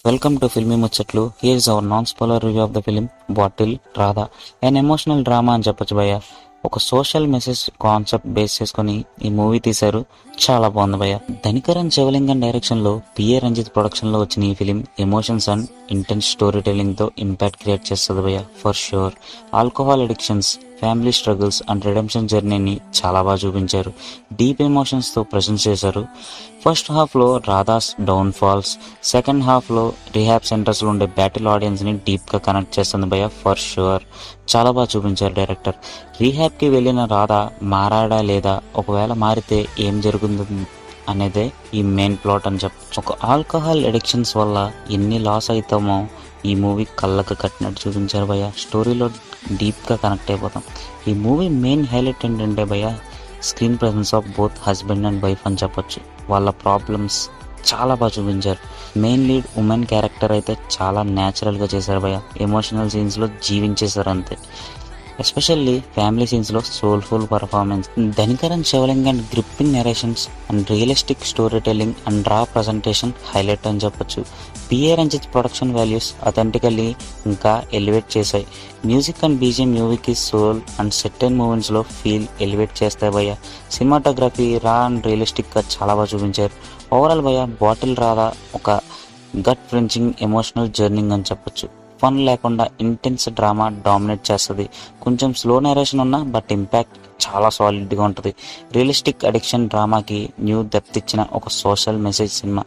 Welcome to Filmy Muchatlu. Here is our non-spoiler review of the film Bottle Radha. An emotional drama అని చెప్పొచ్చు భయ్య. ఒక social message concept base చేసుకుని ఈ movie తీశారు. చాలా బాగుంది భయ్య. ధనికరణ్ శివలింగన్ డైరెక్షన్ లో పిఏ రంజిత్ ప్రొడక్షన్ లో వచ్చిన ఈ film emotions and intense story telling తో ఇంపాక్ట్ క్రియేట్ చేస్తుంది భయ్య for sure. Alcohol addictions, family struggles and redemption జర్నీని చాలా బాగా చూపించారు. డీప్ ఎమోషన్స్తో ప్రజెంట్ చేశారు. ఫస్ట్ హాఫ్లో రాధాస్ డౌన్ ఫాల్స్, సెకండ్ హాఫ్లో రీహాబ్ సెంటర్స్లో ఉండే బ్యాటిల్ ఆడియన్స్ని డీప్గా కనెక్ట్ చేస్తుంది భయ్య ఫర్ ష్యూర్. చాలా బాగా చూపించారు డైరెక్టర్. రీహాబ్కి వెళ్ళిన రాధా మారాడా లేదా, ఒకవేళ మారితే ఏం జరుగుతుంది అనేదే ఈ మెయిన్ ప్లాట్ అని చెప్పచ్చు. ఒక ఆల్కహాల్ అడిక్షన్స్ వల్ల ఎన్ని లాస్ అవుతామో ఈ మూవీ కళ్ళకు కట్టినట్టు చూపించారు భయ్య. స్టోరీలో డీప్గా కనెక్ట్ అయిపోతాం. ఈ మూవీ మెయిన్ హైలైట్ ఏంటంటే భయ్య, screen presence of both husband and wife అని చెప్పొచ్చు. వాళ్ళ ప్రాబ్లమ్స్ చాలా బాగా చూపించారు. మెయిన్ లీడ్ ఉమెన్ క్యారెక్టర్ అయితే చాలా న్యాచురల్గా చేశారు భయ్య. ఎమోషనల్ సీన్స్లో జీవించేశారు అంతే. ఎస్పెషల్లీ ఫ్యామిలీ సీన్స్లో soulful performance, Dhanikaran Sivalingan gripping narrations and realistic story telling and raw presentation highlight అని చెప్పొచ్చు. PA Ranjith production values authentically ఇంకా ఎలివేట్ చేశాయి. మ్యూజిక్ అండ్ బీజిఎం మూవీకి సోల్ అండ్ సెట్ అండ్ మూమెంట్స్లో ఫీల్ ఎలివేట్ చేస్తాయి భయ్య. సినిమాటోగ్రఫీ రా అండ్ రియలిస్టిక్గా చాలా బాగా చూపించారు. ఓవరాల్ భయ్య, బాటిల్ రాధా ఒక గట్ ఫ్రెంచింగ్ ఎమోషనల్ జర్నీ అని చెప్పొచ్చు. ఫన్ లేకుండా ఇంటెన్స్ డ్రామా డామినేట్ చేస్తుంది. కొంచెం స్లో నరేషన్ ఉన్నా బట్ ఇంపాక్ట్ చాలా సాలిడ్గా ఉంటుంది. రియలిస్టిక్ అడిక్షన్ డ్రామాకి న్యూ డెప్త్ ఇచ్చిన ఒక సోషల్ మెసేజ్ సినిమా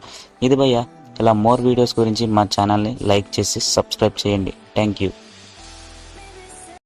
ఇది భయ్య. ఇలా మోర్ వీడియోస్ గురించి మా ఛానల్ని లైక్ చేసి సబ్స్క్రైబ్ చేయండి. Thank you.